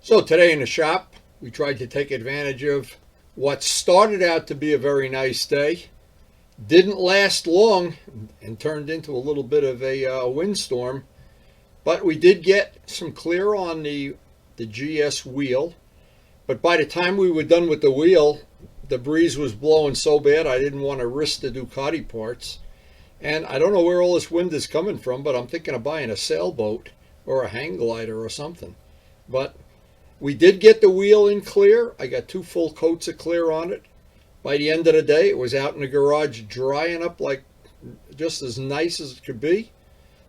So today in the shop, we tried to take advantage of what started out to be a very nice day. Didn't last long and turned into a little bit of a windstorm. But we did get some clear on the GS wheel. But by the time we were done with the wheel, the breeze was blowing so bad I didn't want to risk the Ducati parts. And I don't know where all this wind is coming from, but I'm thinking of buying a sailboat or a hang glider or something. But we did get the wheel in clear. I got 2 full coats of clear on it. By the end of the day, it was out in the garage drying up like just as nice as it could be.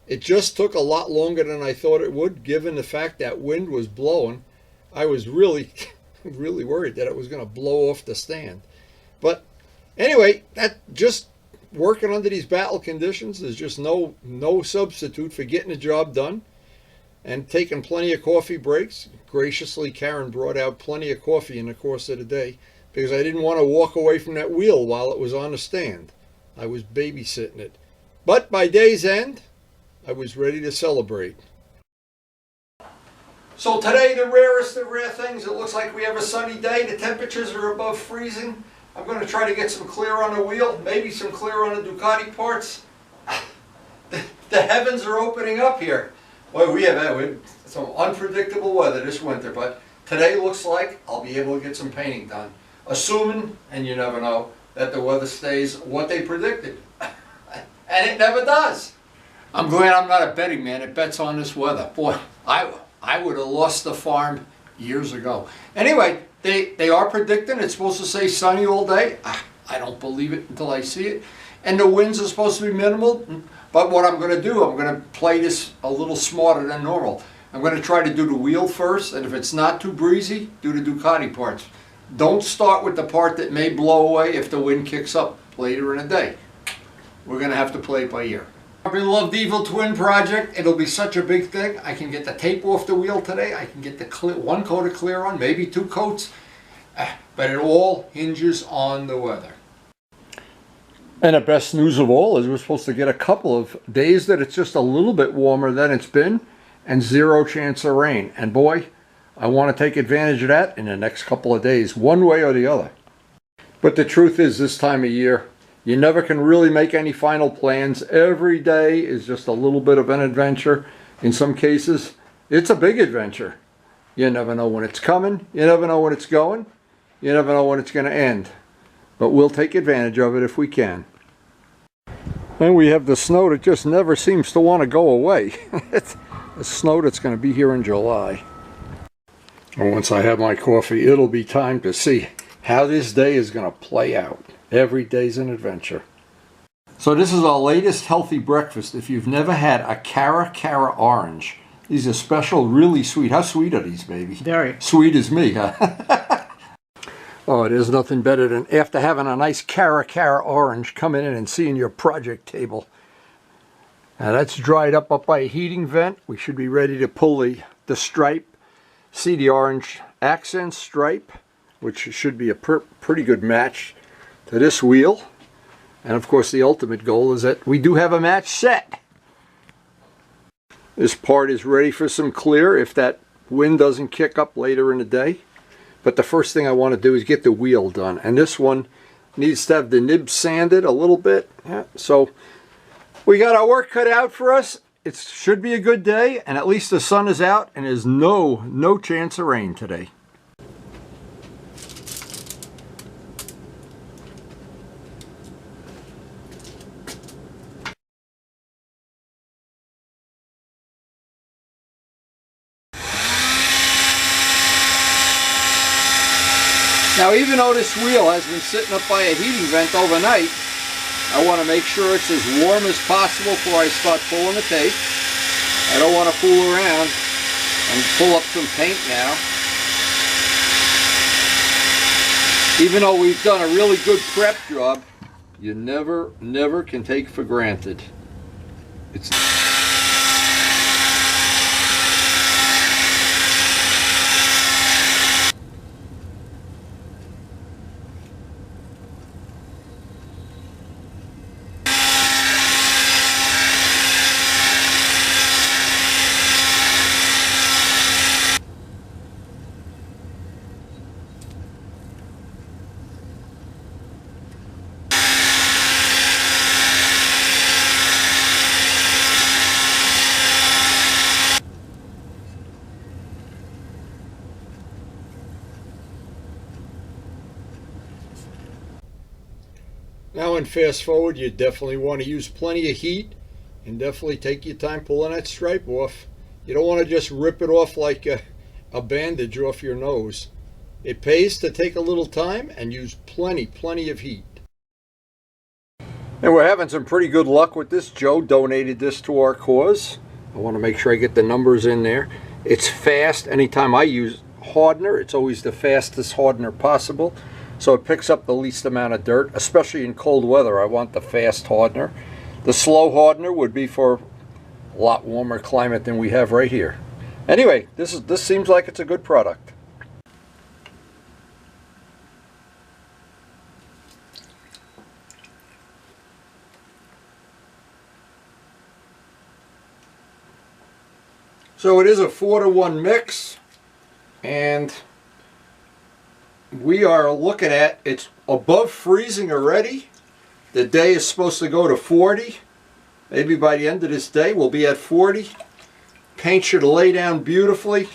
It just took a lot longer than I thought it would, given the fact that wind was blowing. I was really, really worried that it was going to blow off the stand. But anyway, that just working under these battle conditions is just no substitute for getting the job done and taking plenty of coffee breaks. Graciously, Karen brought out plenty of coffee in the course of the day because I didn't want to walk away from that wheel while it was on the stand. I was babysitting it. But by day's end, I was ready to celebrate. So today, the rarest of rare things, it looks like we have a sunny day. The temperatures are above freezing. I'm going to try to get some clear on the wheel, maybe some clear on the Ducati parts. The heavens are opening up here. Well, we have some unpredictable weather this winter, but today looks like I'll be able to get some painting done. Assuming, and you never know, that the weather stays what they predicted. And it never does. I'm glad I'm not a betting man that bets on this weather. Boy, I would have lost the farm years ago. Anyway, they are predicting it's supposed to stay sunny all day. I don't believe it until I see it. And the winds are supposed to be minimal. But what I'm going to do, I'm going to play this a little smarter than normal. I'm going to try to do the wheel first, and if it's not too breezy, do the Ducati parts. Don't start with the part that may blow away if the wind kicks up later in the day. We're going to have to play it by ear. Our beloved Evil Twin project, it'll be such a big thing. I can get the tape off the wheel today. I can get the 1 coat of clear on, maybe 2 coats. But it all hinges on the weather. And the best news of all is we're supposed to get a couple of days that it's just a little bit warmer than it's been and 0 chance of rain. And boy, I want to take advantage of that in the next couple of days, one way or the other. But the truth is, this time of year, you never can really make any final plans. Every day is just a little bit of an adventure. In some cases, it's a big adventure. You never know when it's coming. You never know when it's going. You never know when it's going to end. But we'll take advantage of it if we can. And we have the snow that just never seems to want to go away. It's the snow that's going to be here in July. And once I have my coffee, it'll be time to see how this day is going to play out. Every day's an adventure. So this is our latest healthy breakfast. If you've never had a Cara orange, these are special, really sweet. How sweet are these, baby? Very. Sweet as me, huh? Oh, there's nothing better than after having a nice Cara orange coming in and seeing your project table. Now that's dried up by a heating vent. We should be ready to pull the stripe. See the orange accent stripe, which should be a pretty good match to this wheel. And of course the ultimate goal is that we do have a match set. This part is ready for some clear if that wind doesn't kick up later in the day. But the first thing I want to do is get the wheel done. And this one needs to have the nib sanded a little bit. Yeah, so we got our work cut out for us. It should be a good day, and at least the sun is out and there's no chance of rain today. Now, even though this wheel has been sitting up by a heating vent overnight, I want to make sure it's as warm as possible before I start pulling the tape. I don't want to fool around and pull up some paint now. Even though we've done a really good prep job, you never can take for granted. It's Now in fast forward, you definitely want to use plenty of heat and definitely take your time pulling that stripe off. You don't want to just rip it off like a bandage off your nose. It pays to take a little time and use plenty of heat. And we're having some pretty good luck with this. Joe donated this to our cause. I want to make sure I get the numbers in there. It's fast. Anytime I use hardener, it's always the fastest hardener possible. So it picks up the least amount of dirt, especially in cold weather. I want the fast hardener. The slow hardener would be for a lot warmer climate than we have right here. Anyway, this seems like it's a good product. So it is a 4-to-1 mix, and we are looking at, it's above freezing already. The day is supposed to go to 40. Maybe by the end of this day we'll be at 40. Paint should lay down beautifully.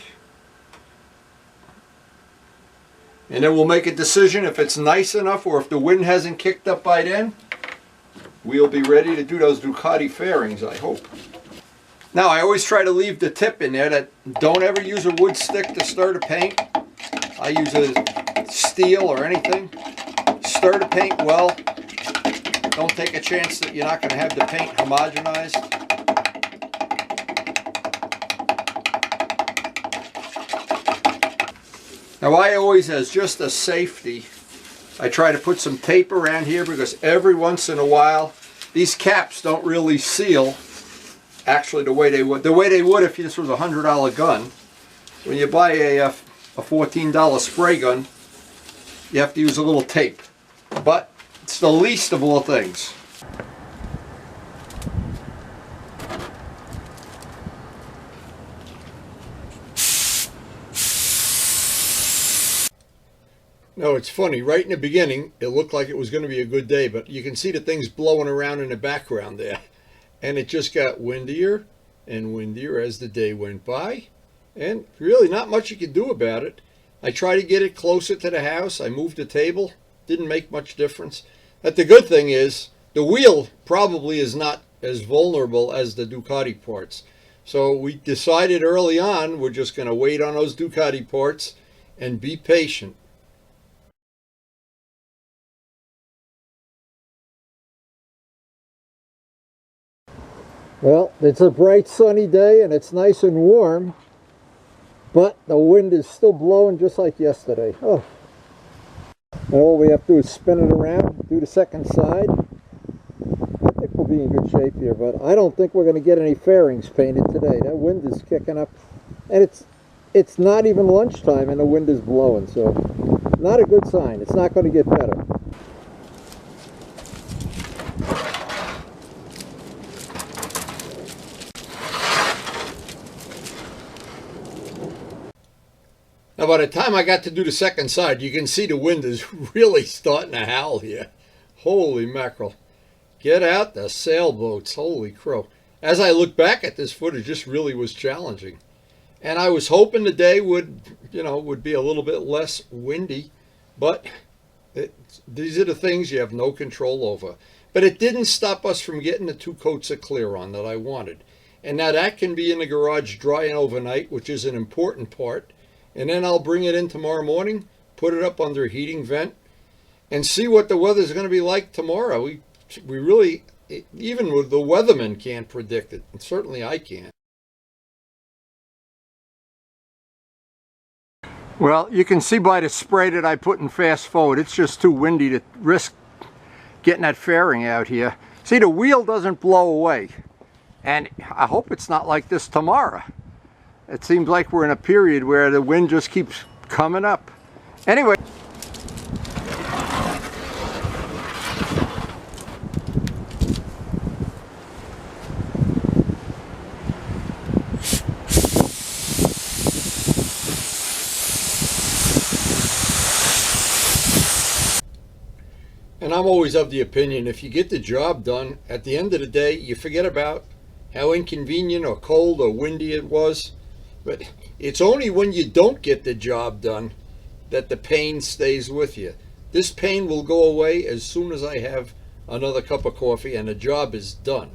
And then we'll make a decision if it's nice enough, or if the wind hasn't kicked up by then, we'll be ready to do those Ducati fairings, I hope. Now I always try to leave the tip in there that don't ever use a wood stick to stir the paint. I use a steel or anything. Stir the paint well. Don't take a chance that you're not going to have the paint homogenized. Now I always, as just a safety, I try to put some tape around here, because every once in a while these caps don't really seal actually the way they would if this was a $100 gun. When you buy a $14 spray gun, you have to use a little tape. But it's the least of all things. No, it's funny. Right in the beginning, it looked like it was going to be a good day, but you can see the things blowing around in the background there. And it just got windier and windier as the day went by. And really not much you can do about it. I tried to get it closer to the house. I moved the table. Didn't make much difference. But the good thing is, the wheel probably is not as vulnerable as the Ducati parts. So we decided early on we're just going to wait on those Ducati parts and be patient. Well, it's a bright sunny day and it's nice and warm, but the wind is still blowing just like yesterday. Oh. And all we have to do is spin it around, do the second side. I think we'll be in good shape here, but I don't think we're going to get any fairings painted today. That wind is kicking up, and it's not even lunchtime and the wind is blowing, so not a good sign. It's not going to get better. Now by the time I got to do the second side, you can see the wind is really starting to howl here. Holy mackerel. Get out the sailboats, holy crow. As I look back at this footage, this really was challenging. And I was hoping the day would be a little bit less windy, but these are the things you have no control over. But it didn't stop us from getting the 2 coats of clear on that I wanted. And now that can be in the garage drying overnight, which is an important part. And then I'll bring it in tomorrow morning, put it up under a heating vent, and see what the weather's going to be like tomorrow. We really, even with the weatherman, can't predict it, and certainly I can't. Well, you can see by the spray that I put in fast forward, it's just too windy to risk getting that fairing out here. See, the wheel doesn't blow away, and I hope it's not like this tomorrow. It seems like we're in a period where the wind just keeps coming up. Anyway. And I'm always of the opinion, if you get the job done, at the end of the day, you forget about how inconvenient or cold or windy it was. But it's only when you don't get the job done that the pain stays with you. This pain will go away as soon as I have another cup of coffee, and the job is done.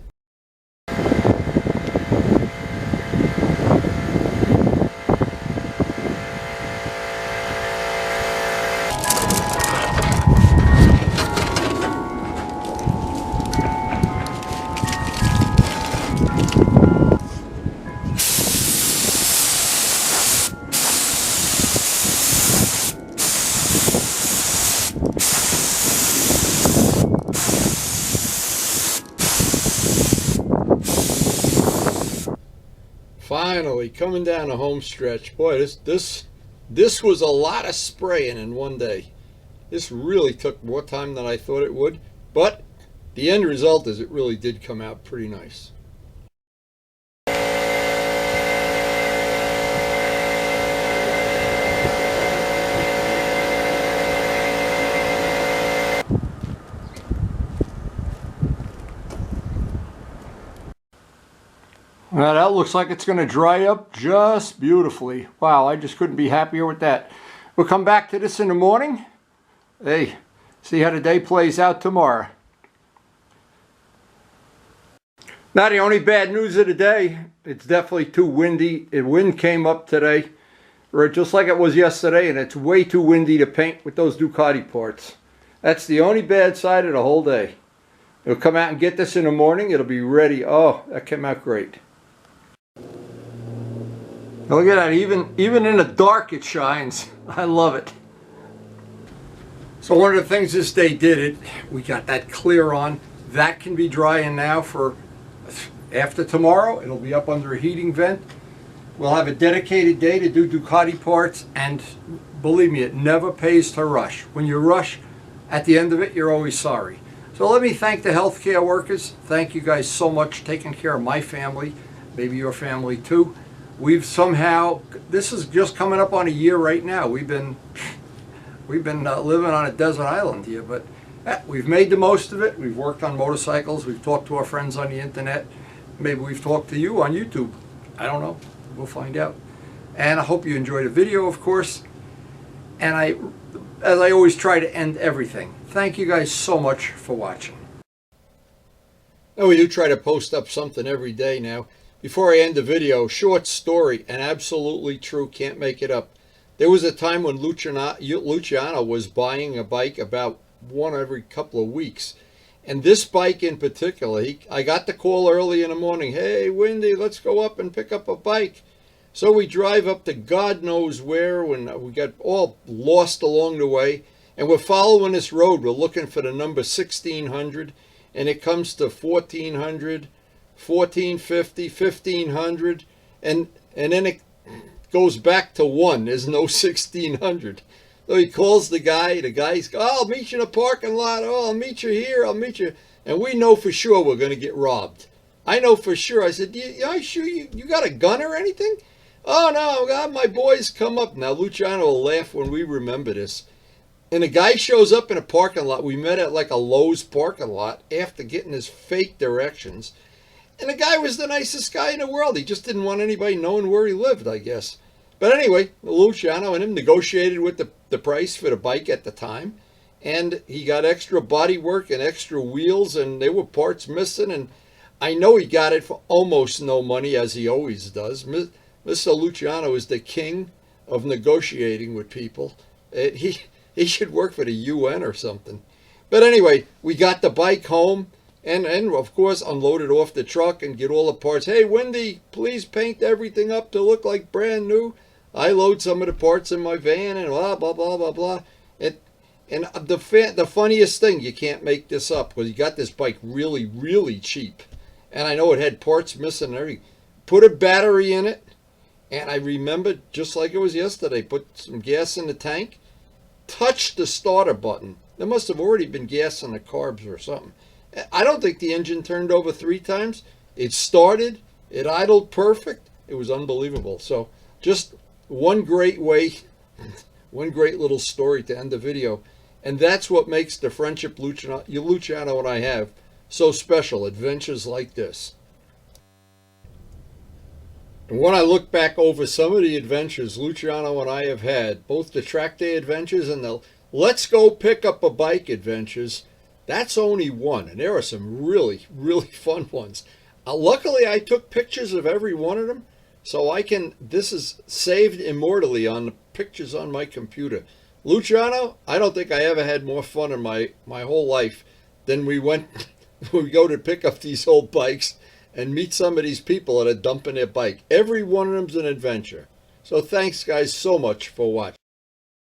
Finally, coming down the home stretch. Boy, this was a lot of spraying in one day. This really took more time than I thought it would, but the end result is it really did come out pretty nice. Well, that looks like it's going to dry up just beautifully. Wow, I just couldn't be happier with that. We'll come back to this in the morning. Hey, see how the day plays out tomorrow. Now, the only bad news of the day, it's definitely too windy. The wind came up today, just like it was yesterday, and it's way too windy to paint with those Ducati parts. That's the only bad side of the whole day. It'll come out and get this in the morning. It'll be ready. Oh, that came out great. Look at that, even in the dark it shines. I love it. So one of the things this day did, we got that clear on. That can be drying now for after tomorrow. It'll be up under a heating vent. We'll have a dedicated day to do Ducati parts, and believe me, it never pays to rush. When you rush, at the end of it, you're always sorry. So let me thank the healthcare workers. Thank you guys so much for taking care of my family, maybe your family too. We've somehow, this is just coming up on a year right now. We've been living on a desert island here, but we've made the most of it. We've worked on motorcycles. We've talked to our friends on the internet. Maybe we've talked to you on YouTube. I don't know. We'll find out. And I hope you enjoyed the video, of course. And as I always try to end everything, thank you guys so much for watching. Now, we do try to post up something every day now. Before I end the video, short story, and absolutely true, can't make it up. There was a time when Luciano was buying a bike about one every couple of weeks. And this bike in particular, I got the call early in the morning, hey, Wendy, let's go up and pick up a bike. So we drive up to God knows where, when we got all lost along the way. And we're following this road. We're looking for the number 1600, and it comes to 1400. 1450, 1500, and then it goes back to 1. There's no 1600. So he calls the guy. The guy's, oh, I'll meet you in a parking lot. Oh, I'll meet you here. I'll meet you. And we know for sure we're going to get robbed. I know for sure. I said, you sure you got a gun or anything? Oh, no, God, my boys come up. Now, Luciano will laugh when we remember this. And the guy shows up in a parking lot. We met at like a Lowe's parking lot after getting his fake directions. And the guy was the nicest guy in the world. He just didn't want anybody knowing where he lived, I guess. But anyway, Luciano and him negotiated with the price for the bike at the time. And he got extra body work and extra wheels, and there were parts missing. And I know he got it for almost no money, as he always does. Mr. Luciano is the king of negotiating with people. He should work for the UN or something. But anyway, we got the bike home. And of course, unload it off the truck and get all the parts. Hey, Wendy, please paint everything up to look like brand new. I load some of the parts in my van and blah, blah, blah, blah, blah. And the funniest thing, you can't make this up, because you got this bike really, really cheap. And I know it had parts missing and everything. Put a battery in it, and I remember, just like it was yesterday, put some gas in the tank, touched the starter button. There must have already been gas in the carbs or something. I don't think the engine turned over 3 times. It started, it idled perfect. It was unbelievable. So just one great way, one great little story to end the video. And that's what makes the friendship Luciano and I have so special, adventures like this. And when I look back over some of the adventures Luciano and I have had, both the track day adventures and the let's go pick up a bike adventures, That's only one, and there are some really, really fun ones. Luckily, I took pictures of every one of them, so this is saved immortally on the pictures on my computer. Luciano, I don't think I ever had more fun in my whole life than we go to pick up these old bikes and meet some of these people that are dumping their bike. Every one of them's an adventure. So thanks, guys, so much for watching.